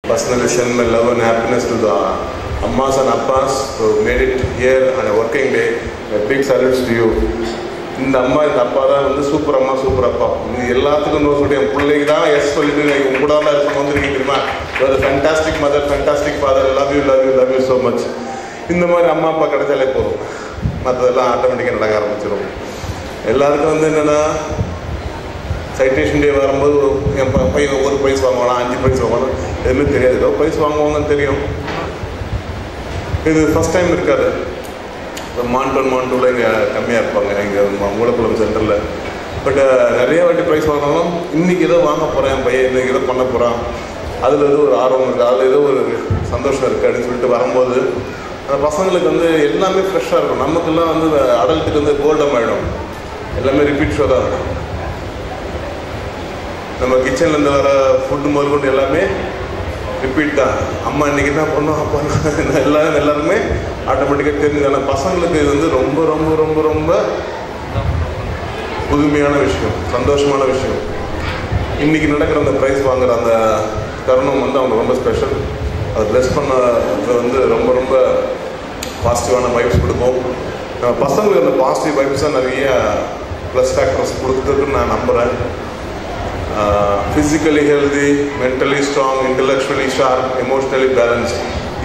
Personally send my love and happiness to the Ammas and Appas who made it here on a working day. A big salute to you. இந்த அம்மா இந்த அப்பா தான் வந்து super அம்மா super அப்பா. இது எல்லாத்துக்கும் நோ சொல்லி என் பிள்ளைக்கு தான் எஸ் சொல்லிட்டு உங்க கூட தான் இருக்க வந்துருக்கீங்க தெரியுமா. Fantastic mother, fantastic father, love you love you love you so much. இந்த மாதிரி அம்மா அப்பா கிடைச்சாலே போதும், மற்றதெல்லாம் ஆட்டோமேட்டிக்காக நடக்க ஆரம்பிச்சிடும். எல்லாருக்கும் வந்து என்னென்னா சைட்டேஷன் டே வரும்போது என் பையன் ஒரு ப்ரைஸ் வாங்குவானா 5 ப்ரைஸ் வாங்கணும் எதுவுமே தெரியாது. ஏதோ ப்ரைஸ் வாங்குவாங்கன்னு தெரியும். இது ஃபஸ்ட் டைம் இருக்காது. மாண்டூவில் இங்கே கம்மியாக இருப்பாங்க இங்கே மூலக்குளம் சென்டரில். பட் நிறைய வாட்டி ப்ரைஸ் வாங்கினாலும் இன்றைக்கி ஏதோ வாங்க போகிறேன் என் பையன், இன்றைக்கி ஏதோ பண்ண போகிறான், அதில் ஏதோ ஒரு ஆர்வம் இருக்குது, அதில் ஏதோ ஒரு சந்தோஷம் இருக்குது அப்படின்னு சொல்லிட்டு வரும்போது அந்த பசங்களுக்கு வந்து எல்லாமே ஃப்ரெஷ்ஷாக இருக்கும். நமக்கெல்லாம் வந்து அடல்ட்டுக்கு வந்து கோல்டம் ஆகிடும். எல்லாமே ரிப்பீட் ஷோ தான் இருக்கும். நம்ம கிச்சன்லேருந்து வர ஃபுட்டு முதல் கொண்டு எல்லாமே ரிப்பீட் தான். அம்மா இன்றைக்கி என்ன பண்ணோம் அப்பா எல்லாருமே ஆட்டோமேட்டிக்காக தெரிஞ்சுதானே. பசங்களுக்கு இது வந்து ரொம்ப ரொம்ப ரொம்ப ரொம்ப புதுமையான விஷயம், சந்தோஷமான விஷயம். இன்றைக்கி நடக்கிற அந்த ப்ரைஸ் வாங்குகிற அந்த தருணம் வந்து அவங்க ரொம்ப ஸ்பெஷல். அதை ப்ளஸ் பண்ண வந்து ரொம்ப ரொம்ப பாசிட்டிவான வைப்ஸ் கொடுக்கும். நம்ம பசங்களுக்கு அந்த பாசிட்டிவ் வைப்ஸாக நிறைய ப்ளஸ் ஃபேக்டர்ஸ் கொடுத்துருக்குன்னு நான் நம்புகிறேன். Physically healthy, mentally strong, intellectually sharp, emotionally balance.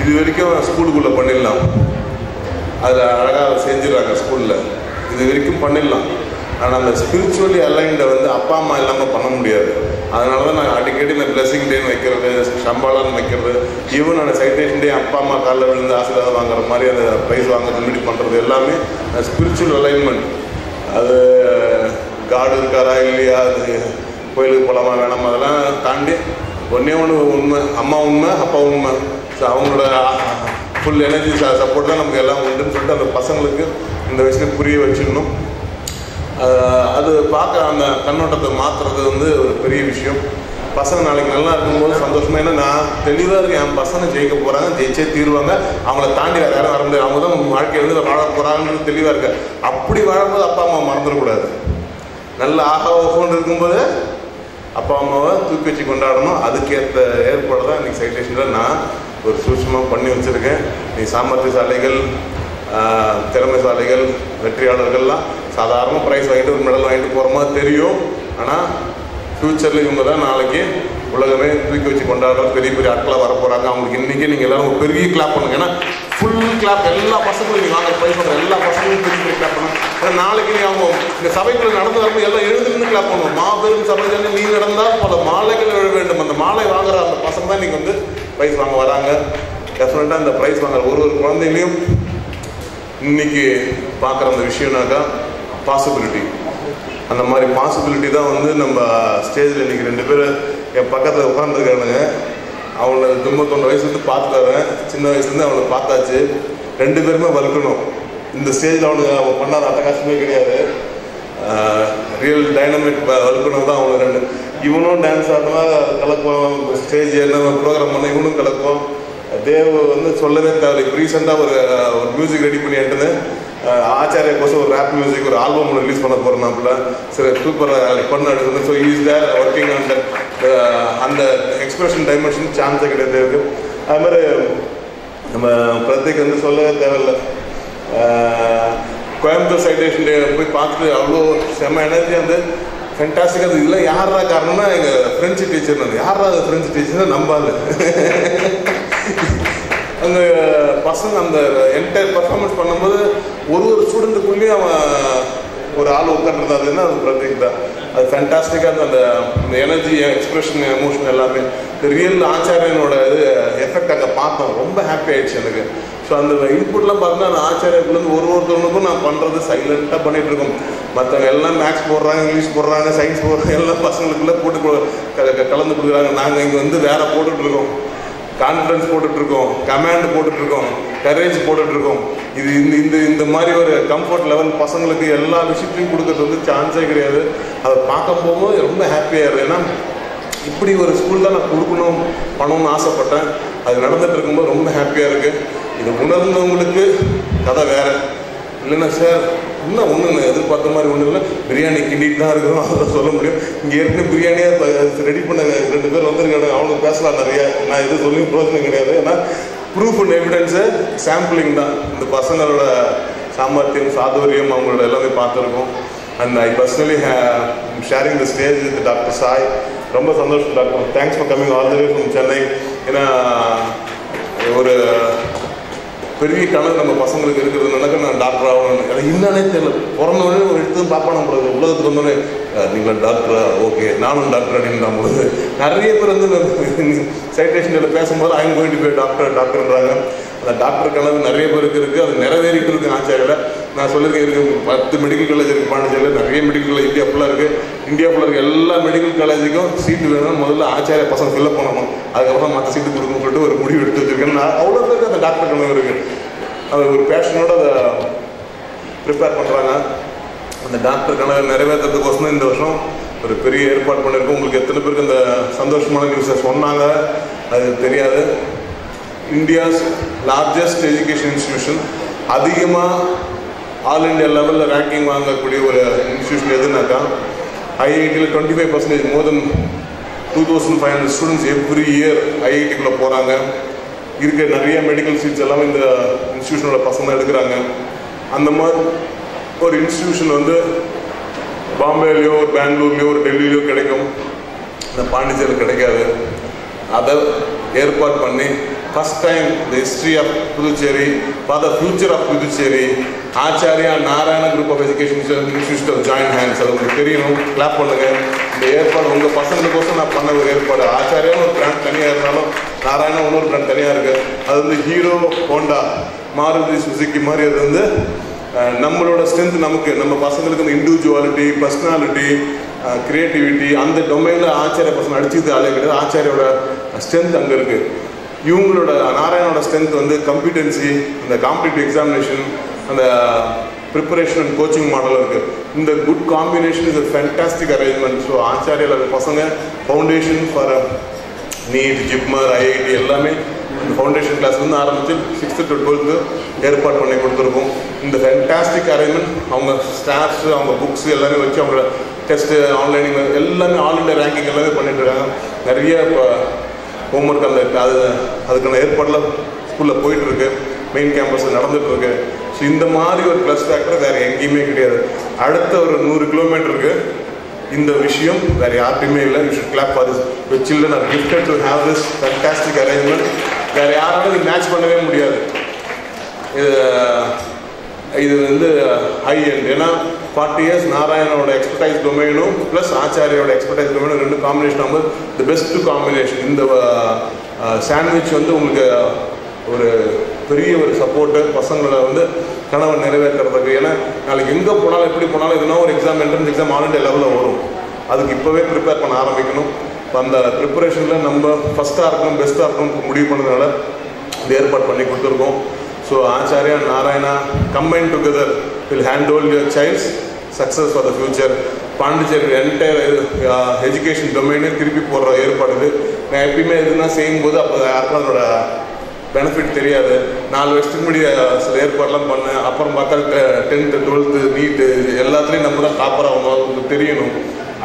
இது வரைக்கும் ஸ்கூலுக்குள்ளே பண்ணிடலாம். அதில் அழகாக செஞ்சிடறாங்க ஸ்கூலில். இது வரைக்கும் பண்ணிடலாம். ஆனால் அந்த ஸ்பிரிச்சுவலி அலைன்டை வந்து அப்பா அம்மா இல்லாமல் பண்ண முடியாது. அதனால தான் நான் அடிக்கடி இந்த பிளெஸிங் டேன்னு வைக்கிறது, சம்பாளன்னு வைக்கிறது, ஈவன் அந்த சைட்டேஷன் டே அப்பா அம்மா காலில் விழுந்து ஆசீர்வாதம் வாங்குற மாதிரி அந்த ப்ரைஸ் வாங்குறது முன்னாடி பண்ணுறது எல்லாமே ஸ்பிரிச்சுவல் அலைன்மெண்ட். அது காடு இருக்காரா இல்லையா, அது கோயிலுக்கு போகலாமா வேணாமா, அதெல்லாம் தாண்டி ஒன்றே உண்மை, அம்மா உண்மை அப்பா உண்மை. ஸோ அவங்களோட ஃபுல் எனர்ஜி சப்போர்ட் தான் நமக்கு எல்லாம் உண்டுன்னு சொல்லிட்டு அந்த பசங்களுக்கு இந்த வயசுக்கு புரிய வச்சிடணும். அது பார்க்க அந்த கண்ணோட்டத்தை மாற்றுறது வந்து ஒரு பெரிய விஷயம். பசங்க நாளைக்கு நல்லா இருக்கும்போது சந்தோஷமாக, ஏன்னா நான் தெளிவாக இருக்கேன், என் பசங்க ஜெயிக்க போகிறாங்க, ஜெயிச்சே தீருவாங்க, அவங்கள தாண்டி வேறு யாரும் வர முடியாது, அவங்க தான் வாழ்க்கையை வந்து வாழ போகிறாங்கன்னு தெளிவாக இருக்கேன். அப்படி வாழும்போது அப்பா அம்மா மறந்துடக்கூடாது. நல்ல ஆகாவோன்னு இருக்கும்போது அப்பா அம்மாவை தூக்கி வச்சு கொண்டாடணும். அதுக்கேற்ற ஏற்பாடு தான் இன்றைக்கி சைட்டேஷனில் நான் ஒரு சூட்சமாக பண்ணி வச்சுருக்கேன். நீ சாமர்த்தியசாலிகள், திறமைசாலிகள், வெற்றியாளர்கள்லாம் சாதாரண ப்ரைஸ் வாங்கிட்டு ஒரு மெடல் வாங்கிட்டு போகிற மாதிரி தெரியும். ஆனால் ஃப்யூச்சரில் இவங்க தான் நாளைக்கு உலகமே தூக்கி வச்சு கொண்டாடுற பெரிய பெரிய ஆட்களாக வர போகிறாங்க. அவங்களுக்கு இன்றைக்கி நீங்கள் எல்லோரும் ஒரு பெரிய கிளாப் பண்ணுங்க. ஏன்னா ஃபுல் கிளாப் எல்லா பசங்களும் நீங்கள் வாங்க ப்ரைஸ் பண்ணுற எல்லா பசங்களும் பெரிய பெரிய கிளாப் பண்ணுங்க. ஏன்னா நாளைக்கு நீ அவங்க இந்த சபைக்குள்ள நடந்து வரும்போது எல்லாம் எழுதுன்னு கிளாப் பண்ணுவோம். மாபெரும் சபையில் நீ நடந்தால் பல மாலைகள் எழ வேண்டும். அந்த மாலை வாங்குற அந்த பசங்க தான் இன்றைக்கி வந்து ப்ரைஸ் வாங்க வராங்க. டெஃபினட்டாக இந்த ப்ரைஸ் வாங்குற ஒரு குழந்தைங்களையும் இன்றைக்கி பார்க்குற அந்த விஷயம்னாக்கா பாசிபிலிட்டி. அந்த மாதிரி பாசிபிலிட்டி தான் வந்து நம்ம ஸ்டேஜில் இன்றைக்கி 2 பேர் என் பக்கத்தில் உட்காந்துருக்கானுங்க. அவங்கள 99 வயசுலேருந்து பார்த்துட்டாரேன். சின்ன வயசுலேருந்து அவனை பார்த்தாச்சு. 2 பேருமே வளர்க்கணும். இந்த ஸ்டேஜில் அவன் பண்ணாத அட்டகாசமே கிடையாது. ரியல் டைனமிக் வளர்க்கணும் தான் அவனுக்கு 2. இவனும் டான்ஸ் ஆடினா கலக்குவான், ஸ்டேஜ் என்ன ப்ரோக்ராம் பண்ண இவனும் கலக்குவான். தேவ் வந்து சொல்லவே தேவை. இப்போ ரீசெண்டாக ஒரு மியூசிக் ரெடி பண்ணி எட்டுன்னு ஆச்சாரிய கோசம் ஒரு ரேப் மியூசிக் ஒரு ஆல்பம் ஒன்று ரிலீஸ் பண்ண போகிறோம். நம்மள சரி சூப்பராக பண்ண எடுக்கணும். So is there working on அந்த எக்ஸ்பிரஷன் டைமென்ஷன் சான்ஸே கிடையாது இருக்குது. அது மாதிரி நம்ம பிரத்யேக் வந்து சொல்லவே தேவையில்லை. கோயம்புத்தூர் சைட்டேஷன் டே போய் பார்த்துட்டு அவ்வளோ செம்ம எனர்ஜி வந்து ஃபென்டாஸ்டிக்காக. அது இல்லை யாரா காரணம்னா எங்கள் ஃப்ரெஞ்சு டீச்சர். யாரா அது ஃப்ரெஞ்சு டீச்சர்னா நம்பாது. அந்த பசங்க அந்த என்டையர் பர்ஃபார்மன்ஸ் பண்ணும்போது ஒரு ஸ்டூடெண்ட்டுக்குள்ளேயும் அவன் ஒரு ஆள் உட்காந்துருந்தாதுன்னா அது பிரத்யேக் தான். அது ஃபேண்டாஸ்டிக்காக அந்த எனர்ஜி, எக்ஸ்பிரஷன், எமோஷன் எல்லாமே ரியல் ஆச்சாரியனோட இது எஃபெக்ட் அங்கே பார்த்தோம். ரொம்ப ஹாப்பி ஆகிடுச்சு எனக்கு. ஸோ அந்த இன்புட்லாம் பார்த்தீங்கன்னா அந்த ஆச்சாரியக்குள்ளேருந்து ஒருத்தவனுக்கும் நான் பண்ணுறது சைலண்ட்டாக பண்ணிகிட்ருக்கோம். மற்றவங்க எல்லாம் மேக்ஸ் போடுறாங்க, இங்கிலீஷ் போடுறாங்க, சயின்ஸ் போடுறாங்க, எல்லாம் பசங்களுக்குள்ளே போட்டு கலந்து கொடுக்குறாங்க. நாங்கள் இங்கே வந்து வேறு போட்டுட்ருக்கோம். கான்ஃபிடன்ஸ் போட்டுட்ருக்கோம், கமாண்ட் போட்டுட்ருக்கோம், கரேஜ் போட்டுட்ருக்கோம். இது இந்த மாதிரி ஒரு கம்ஃபர்ட் லெவல் பசங்களுக்கு எல்லா விஷயத்தையும் கொடுக்கறது வந்து சான்ஸே கிடையாது. அதை பார்க்க போகும்போது ரொம்ப ஹாப்பியாக இருக்குது. ஏன்னா இப்படி ஒரு ஸ்கூல் தான் நான் கொடுக்கணும் பண்ணணும்னு ஆசைப்பட்டேன். அது நடந்துகிட்டு இருக்கும்போது ரொம்ப ஹாப்பியாக இருக்குது. இது உணர்ந்தவங்களுக்கு கதை வேறு. இல்லைன்னா சார் இன்னும் ஒன்று எதிர்பார்த்த மாதிரி ஒன்றும் இல்லை, பிரியாணி கிண்டிட்டு தான் இருக்கிறோம், அதை சொல்ல முடியும். இங்கே ஏற்கனவே பிரியாணியாக ரெடி பண்ண 2 பேர் வந்துருக்காங்க, அவனுக்கு பேசலாம் நிறைய, நான் எதுவும் சொல்லி பிரோஜனம் கிடையாது. ஏன்னா ப்ரூஃப் அண்ட் எவிடன்ஸு சாம்பிளிங் தான். இந்த பசங்களோட சாமர்த்தியம் சாதுரியம் அவங்களோட எல்லாமே பார்த்துருக்கோம். And I personally sharing the stage with doctor Sai. ரொம்ப சந்தோஷம் doctor, thanks for coming all the way from Chennai. ஏன்னா ஒரு பெரிய கனவு நம்ம பசங்களுக்கு இருக்கிறதுனாக்க நான் டாக்டர் ஆகணும், எனக்கு இன்னே தெரியல. பிறந்தோடனே எடுத்து பார்ப்பா நம்மளது உலகத்துக்கு வந்தோடனே நீங்களா டாக்டரா, ஓகே நானும் டாக்டர் அப்படின்னு தான் பொழுது நிறைய பேர் வந்து சைட்டேஷனில் பேசும்போது ஐம் கோயிங் டு பி டாக்டர்ன்றாங்க. அந்த டாக்டர் கனவு நிறைய பேருக்கு இருக்குது, அது நிறைவேறிட்டு இருக்கு ஆச்சாரியில். நான் சொல்லியிருக்கேன், இருக்குது 10 மெடிக்கல் காலேஜ் இருக்குது பாண்டிச்சேரியில், நிறைய மெடிக்கல் காலேஜ் இந்தியா ஃபுல்லாக இருக்குது. இந்தியா இருக்க எல்லா மெடிக்கல் காலேஜுக்கும் சீட்டு வேணும், முதல்ல ஆச்சாரிய பசங்க ஃபில்லப் பண்ணணும், அதுக்கப்புறம் மற்ற சீட்டு கொடுக்கணும்னு சொல்லிட்டு ஒரு முடிவு எடுத்து வச்சுருக்கேன். நான் அவ்வளோ பேருக்கு அந்த டாக்டர் கனவு இருக்குது, அது ஒரு பேஷனோடு அதை ப்ரிப்பேர் பண்ணுறாங்க. அந்த டாக்டர் கனவை நிறைவேற்றுறதுக்கோசம் இந்த வருஷம் ஒரு பெரிய ஏற்பாடு பண்ணியிருக்கோம். உங்களுக்கு எத்தனை பேருக்கு அந்த சந்தோஷமான நியூஸை சொன்னாங்க அது தெரியாது. இந்தியாஸ் லார்ஜஸ்ட் எஜுகேஷன் இன்ஸ்டிடியூஷன், அதிகமாக ஆல் இண்டியா லெவலில் ரேங்கிங் வாங்கக்கூடிய ஒரு இன்ஸ்டிடியூஷன் எதுனாக்கா ஐஐடியில் 25%, மோர் தென் 2500 ஸ்டூடெண்ட்ஸ் எவ்ரி இயர் ஐஐடிக்குள்ளே போகிறாங்க. இருக்க நிறைய மெடிக்கல் சீட்ஸ் எல்லாமே இந்த இன்ஸ்டிடியூஷனோட பசங்க எடுக்கிறாங்க. அந்த மாதிரி ஒரு இன்ஸ்டிடியூஷன் வந்து பாம்பேலையோ ஒரு பெங்களூர்லேயோ ஒரு டெல்லியிலையோ கிடைக்கும், இந்த பாண்டிச்சேரியில் கிடைக்காது. அதை ஏற்பாடு பண்ணி first time the history of Puducherry for the future of Puducherry Acharya Narayana group of education institute join hands. அது உங்களுக்கு தெரியணும், கிளாப் பண்ணுங்க. இந்த ஏற்பாடு உங்கள் பசங்களுக்கோசம் நான் பண்ண ஒரு ஏற்பாடு. ஆச்சாரியான்னு ஒரு பிராண்ட் தனியாக இருந்தாலும் நாராயணா இன்னொரு பிராண்ட் தனியாக இருக்குது. அது வந்து ஹீரோ ஹோண்டா மாருதி சுசுக்கி மாதிரி. அது வந்து நம்மளோட ஸ்ட்ரென்த், நமக்கு நம்ம பசங்களுக்கு இந்த இண்டிவிஜுவாலிட்டி பர்சனாலிட்டி கிரியேட்டிவிட்டி அந்த டொமைனில் ஆச்சாரிய பசங்க அடிச்சுது ஆளே கிடையாது. ஆச்சாரியோட ஸ்ட்ரென்த் அங்கே இருக்குது. இவங்களோட நாராயணோட ஸ்ட்ரென்த் வந்து கம்பிட்டன்சி, அந்த காம்படிட்டிவ் எக்ஸாமினேஷன், அந்த ப்ரிப்பரேஷன் அண்ட் கோச்சிங் மாடல் இருக்குது. இந்த good combination is a fantastic arrangement. So ஆச்சாரியில் பசங்க foundation for NEET, JIPMER, IIT எல்லாமே இந்த ஃபவுண்டேஷன் கிளாஸ்லேருந்து ஆரம்பித்து 6th to 12th ஏற்பாடு பண்ணி கொடுத்துருக்கோம். இந்த ஃபேன்டாஸ்டிக் அரேஞ்ச்மெண்ட், அவங்க ஸ்டாஃப்ஸு, அவங்க புக்ஸு எல்லாமே வச்சு அவங்களோட டெஸ்ட்டு, ஆன்லைனிங் எல்லாமே ஆல் இண்டியா ரேங்கிங் எல்லாமே பண்ணிட்டு இருக்காங்க. நிறைய இப்போ ஹோம்ஒர்க் அதுக்கான ஏற்பாடெலாம் ஸ்கூலில் போயிட்டுருக்கு, மெயின் கேம்பஸில் நடந்துகிட்ருக்கு. ஸோ இந்த மாதிரி ஒரு ப்ளஸ் ஃபேக்டர் வேறு எங்கேயுமே கிடையாது. அடுத்த ஒரு 100 கிலோமீட்டருக்கு இந்த விஷயம் வேறு யார்ட்டுமே இல்லை. You should clap for this. Your children are gifted to have this fantastic arrangement. வேறு யாராலும் இது மேட்ச் பண்ணவே முடியாது. இது வந்து ஹை எண்ட். ஏன்னா 40 years நாராயணோட எக்ஸ்பர்டைஸ் டொமைனும் ப்ளஸ் ஆச்சாரியோட எக்ஸ்பர்டைஸ் டொமைனும் 2 காம்பினேஷன் ஆகும்போது தி பெஸ்ட் காம்பினேஷன். இந்த சாண்ட்விச் வந்து உங்களுக்கு ஒரு பெரிய ஒரு சப்போர்ட்டு பசங்களோட வந்து கனவை நிறைவேற்றுறதுக்கு. ஏன்னா நாளைக்கு எங்கே போனாலும் எப்படி போனாலும் எதுனா ஒரு exam, entrance exam all India லெவலில் வரும். அதுக்கு இப்போவே ப்ரிப்பேர் பண்ண ஆரம்பிக்கணும். அந்த ப்ரிப்பரேஷனில் நம்ம ஃபஸ்ட்டாக இருக்கணும், பெஸ்ட்டாக இருக்கணும் முடிவு பண்ணதுனால இந்த ஏற்பாடு பண்ணி கொடுத்துருக்கோம். So Achariya Narayana combine together will handle your child's success for the future. Pondicherry entire education டொமைனே திருப்பி போடுற ஏற்பாடு இது. நான் எப்பயுமே எதுனா செய்யும்போது அப்போ யாருக்கும் அதோட பெனிஃபிட் தெரியாது. 4 வருஷத்துக்கு முன்னாடி சில ஏற்பாடெலாம் பண்ணேன். அப்புறம் பார்த்தா 10th 12th நீட்டு எல்லாத்துலேயும் நம்ம தான் டாப்பர் ஆகணும், அது தெரியணும்.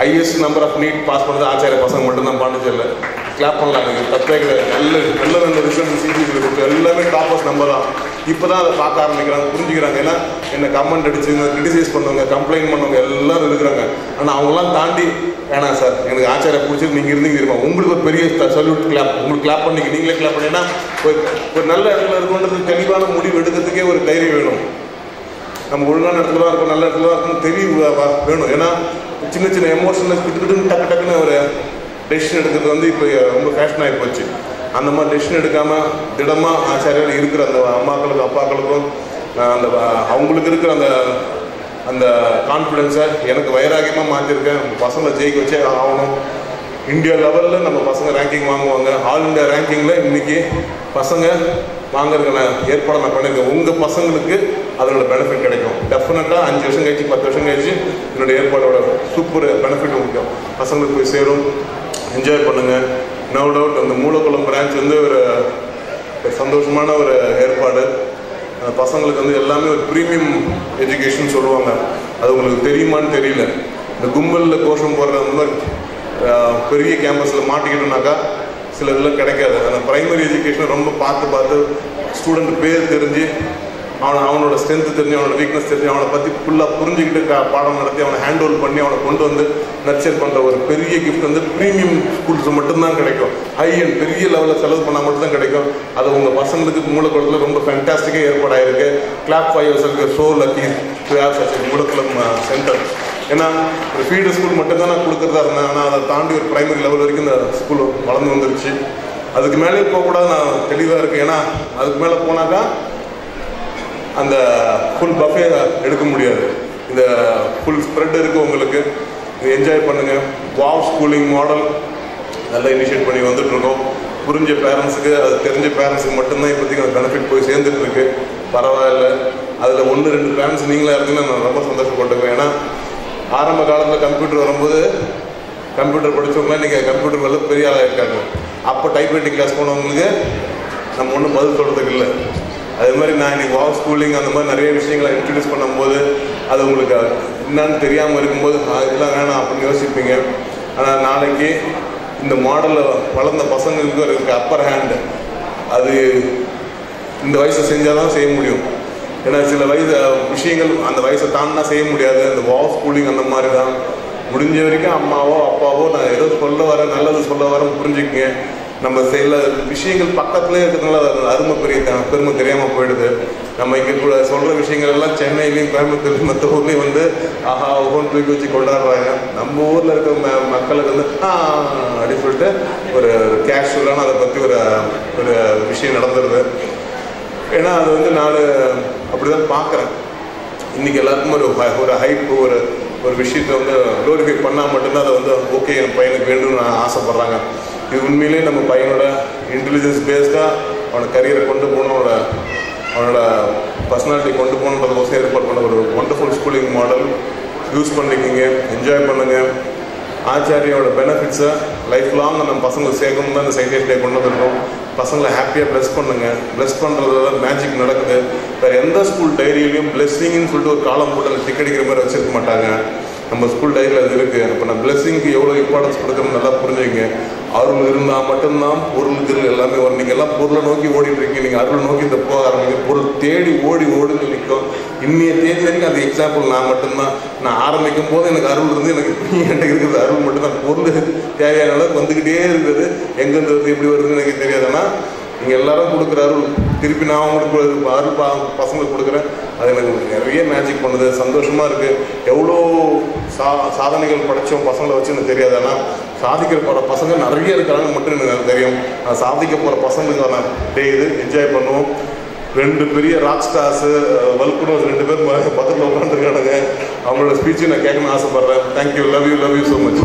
Highest number of NEET pass பண்ணது ஆச்சாரிய பசங்க மட்டும்தான் பாண்டிச்சேரியில். கிளாப் பண்ணலாம், எனக்கு தப்பே கிடையாது. நல்ல நல்ல ரிசல்ட் சிபிஎஸ்சியில் கொடுத்து எல்லாமே டாப்பர்ஸ் நம்பர் தான். இப்போ தான் அதை பார்க்க ஆரம்பிக்கிறாங்க, புரிஞ்சுக்கிறாங்க. ஏன்னா என்ன கமெண்ட் அடிச்சு கிரிட்டிசைஸ் பண்ணுவாங்க, கம்ப்ளைண்ட் பண்ணுவாங்க, எல்லாரும் இருக்கிறாங்க. ஆனால் அவங்களாம் தாண்டி வேணாம் சார் எனக்கு ஆச்சாரியா பிடிச்சிருக்கு, நீங்கள் இருந்தீங்க தெரியுமா, உங்களுக்கு ஒரு பெரிய சல்யூட் கிளாப், உங்களுக்கு கிளாப் பண்ணிக்க, நீங்களே கிளாப் பண்ணினா ஒரு நல்ல இடத்துல இருக்குன்றது தெளிவான முடிவு எடுக்கிறதுக்கே ஒரு தைரியம் வேணும். நம்ம ஒழுங்கான இடத்துல தான் இருக்கும், நல்ல இடத்துல தான் இருக்கும் தெளிவு வேணும். ஏன்னா சின்ன சின்ன எமோஷனில் கிட்டுக்கிட்டுன்னு டக்குன்னு ஒரு டெசிஷன் எடுக்கிறது வந்து இப்போ ரொம்ப ஃபேஷன் ஆகி போச்சு. அந்த மாதிரி டெசிஷன் எடுக்காமல் திடமாக ஆச்சாரியில் இருக்கிற அந்த அம்மாக்களுக்கும் அப்பாக்களுக்கும் அந்த அவங்களுக்கு இருக்கிற அந்த அந்த கான்ஃபிடென்ஸை எனக்கு வைராகியமாக மாற்றிருக்கேன். பசங்களை ஜெயிக்க வச்சே ஆகணும். இந்தியா லெவலில் நம்ம பசங்க ரேங்கிங் வாங்குவாங்க. ஆல் இண்டியா ரேங்கிங்கில் இன்றைக்கி பசங்க வாங்குறதுக்கான ஏற்பாடு நான் பண்ணியிருக்கேன். உங்கள் பசங்களுக்கு அதனோட பெனிஃபிட் கிடைக்கும். டெஃபினட்டாக 5 வருஷம் கழிச்சு 10 வருஷம் கழிச்சு என்னோடய ஏற்பாடோட சூப்பர் பெனிஃபிட் உங்களுக்கு பசங்களுக்கு போய் சேரும். என்ஜாய் பண்ணுங்கள். நோ டவுட் அந்த மூலக்குளம் பிரான்ச் வந்து ஒரு சந்தோஷமான ஒரு ஏற்பாடு. அந்த பசங்களுக்கு வந்து எல்லாமே ஒரு ப்ரீமியம் எஜுகேஷன் சொல்லுவாங்க. அது உங்களுக்கு தெரியுமான்னு தெரியல. இந்த கும்பலில் கோஷம் போடுற அந்த மாதிரி பெரிய கேம்பஸில் மாட்டிக்கிட்டோம்னாக்கா சில இதெல்லாம் கிடைக்காது. அந்த ப்ரைமரி எஜுகேஷனை ரொம்ப பார்த்து ஸ்டூடெண்ட் பேர் தெரிஞ்சு அவனோட ஸ்ட்ரென்த் தெரிஞ்சு அவனோட வீக்னஸ் தெரிஞ்சு அவனை பற்றி ஃபுல்லாக புரிஞ்சுக்கிட்டு பாடம் நடத்தி அவனை ஹேண்ட் ஓவர் பண்ணி அவனை கொண்டு வந்து நர்ச்சர் பண்ணுற ஒரு பெரிய கிஃப்ட் வந்து ப்ரீமியம் ஸ்கூல்ஸ் மட்டும்தான் கிடைக்கும். ஹை அண்ட் பெரிய லெவலில் செலவு பண்ணால் மட்டும்தான் கிடைக்கும். அது உங்கள் பசங்களுக்கு மூலக்குளத்தில் ரொம்ப ஃபேண்டாஸ்டிக்காக ஏற்பாடாயிருக்கு. Clap for yourself, so lucky to have such Moolakulam centre. ஏன்னா ஒரு ஃபீல்டு ஸ்கூல் மட்டும்தான் நான் கொடுக்குறதா இருந்தேன். ஆனால் அதை தாண்டி ஒரு ப்ரைமரி லெவல் வரைக்கும் இந்த ஸ்கூல் வளர்ந்து வந்துருச்சு. அதுக்கு மேலே போகக்கூடாது நான் தெளிவாக இருக்கேன். ஏன்னா அதுக்கு மேலே போனாக்கா அந்த ஃபுல் பஃபே எடுக்க முடியாது. இந்த ஃபுல் ஸ்ப்ரெட் இருக்குது உங்களுக்கு. இது என்ஜாய் பண்ணுங்கள். வாவ் ஸ்கூலிங் மாடல் நல்லா இனிஷியேட் பண்ணி வந்துட்டுருக்கோம். புரிஞ்ச பேரண்ட்ஸுக்கு, அது தெரிஞ்ச பேரண்ட்ஸுக்கு மட்டும்தான் இப்போதைக்கு அந்த பெனிஃபிட் போய் சேர்ந்துட்டுருக்கு. பரவாயில்ல. அதில் 1-2 பேரண்ட்ஸ் நீங்களாக இருந்தீங்கன்னா நான் ரொம்ப சந்தோஷப்பட்டுக்குவேன். ஏன்னா ஆரம்ப காலத்தில் கம்ப்யூட்டர் வரும்போது கம்ப்யூட்டர் படித்தவங்களாம் இன்றைக்கி கம்ப்யூட்டர் மேலே பெரிய ஆளாக இருக்காங்க. அப்போ டைப்ரைட்டிங் கிளாஸ் போனவங்களுக்கு நம்ம ஒன்றும் பதில் சொல்கிறதுக்கு இல்லை. அதே மாதிரி நான் இன்றைக்கி வாவ் ஸ்கூலிங் அந்த மாதிரி நிறைய விஷயங்களை இன்ட்ரடியூஸ் பண்ணும்போது அது உங்களுக்கு என்னன்னு தெரியாமல் இருக்கும்போது இதெல்லாம் வேணாம் அப்படின்னு யோசிப்பீங்க. ஆனால் நாளைக்கு இந்த மாடலில் வளர்ந்த பசங்களுக்கு இருக்க அப்பர் ஹேண்டு அது இந்த வயசை செஞ்சால் தான் செய்ய முடியும். ஏன்னா சில விஷயங்கள் அந்த வயசை தாண்டினா செய்ய முடியாது. அந்த வாவ் ஸ்கூலிங் அந்த மாதிரி தான். முடிஞ்ச வரைக்கும் அம்மாவோ அப்பாவோ நான் ஏதோ சொல்ல வரேன், நல்லது சொல்ல வரேன் புரிஞ்சுக்கங்க. நம்ம சில விஷயங்கள் பக்கத்துலேயே இருக்கிறதுனால அது அருமை பெருமை தெரியாமல் போயிடுது. நம்ம இங்கே கூட சொல்கிற விஷயங்கள் எல்லாம் சென்னையிலையும் கோயம்புத்தூர்லையும் மற்ற ஊர்லேயும் வந்து ஆஹா ஒவ்வொன்று தூக்கி வச்சு கொண்டாடுறாங்க. நம்ம ஊரில் இருக்க மக்களுக்கு வந்து அப்படின்னு சொல்லிட்டு ஒரு கேஷுவலான அதை பற்றி ஒரு விஷயம் நடந்துருது. ஏன்னா அது வந்து நான் அப்படி தான் பார்க்குறேன். இன்றைக்கி எல்லாருக்கும் ஒரு ஹைப்பு ஒரு விஷயத்தை வந்து க்ளோரிஃபை பண்ணால் மட்டும்தான் அதை வந்து ஓகே என் பையனுக்கு வேணும்னு ஆசைப்பட்றாங்க. இது உண்மையிலே நம்ம பையனோட இன்டெலிஜென்ஸ் பேஸ்டாக அவனோட கரியரை கொண்டு போகணும், அவனோட பர்சனாலிட்டி கொண்டு போகணுன்றதுக்கோசம் ஏற்பாடு பண்ண ஒரு ஒண்டர்ஃபுல் ஸ்கூலிங் மாடல். யூஸ் பண்ணிக்கிங்க, என்ஜாய் பண்ணுங்கள். ஆச்சாரியோட பெனிஃபிட்ஸை லைஃப் லாங் நம்ம பசங்களுக்கு சேர்க்கணும் தான் இந்த சைன்டிஸ்ட் டே கொண்டு வந்துருக்கோம். பசங்களை ஹாப்பியாக ப்ளஸ் பண்ணுங்கள். ப்ளஸ் பண்ணுறது தான் மேஜிக் நடக்குது. வேறு எந்த ஸ்கூல் டைரியிலையும் பிளெஸ்ஸிங்னு சொல்லிட்டு ஒரு காலம் போட்டு அதை டிக் அடிக்கிற மாதிரி வச்சுருக்க மாட்டாங்க. நம்ம ஸ்கூல் டைரியில் அது இருக்குது. அப்போ நான் பிளெஸ்ஸிங்க்கு எவ்வளோ இம்பார்ட்டன்ஸ் கொடுக்குறோன்னு நல்லா புரிஞ்சுங்க. அருள் இருந்தால் மட்டும்தான் பொருளுக்கு எல்லாமே வரும். நீங்கள் எல்லாம் பொருளை நோக்கி ஓடிட்டு இருக்கீங்க. நீங்கள் அருள் நோக்கி இந்த போக ஆரம்பிங்க. பொருள் தேடி ஓடுன்னு நிற்கும். இன்னைய தேதி வரைக்கும் அது எக்ஸாம்பிள் நான் மட்டும்தான். நான் ஆரம்பிக்கும் போது எனக்கு அருள் இருந்து எனக்கு என்கிட்ட இருக்கிறது அருள் மட்டும்தான். பொருள் தேவையான அளவுக்கு வந்துக்கிட்டே இருக்குது. எங்கேருந்து வருது எப்படி வருதுன்னு எனக்கு தெரியாதுன்னா நீங்கள் எல்லாரும் கொடுக்குற அருள் திருப்பி நான் உங்களுக்கு அருள் பசங்களுக்கு கொடுக்குறேன். அது எனக்கு நிறைய மேஜிக் பண்ணுது. சந்தோஷமாக இருக்குது. எவ்வளோ சாதனைகள் படைத்தோம் பசங்களை வச்சு எனக்கு தெரியாது. ஆனால் சாதிக்கிற போகிற பசங்க நிறைய இருக்கிறாங்க மட்டும் எனக்கு தெரியும். சாதிக்க போகிற பசங்களுக்கான டே இது. என்ஜாய் பண்ணுவோம். 2 பெரிய ராக் ஸ்டார்ஸு வல்குனோஸ் 2 பேர் பக்கத்தில் உட்காந்துருக்கானுங்க. அவங்களோட ஸ்பீச்சு நான் கேட்கணும்னு ஆசைப்பட்றேன். Thank you. Love you so much.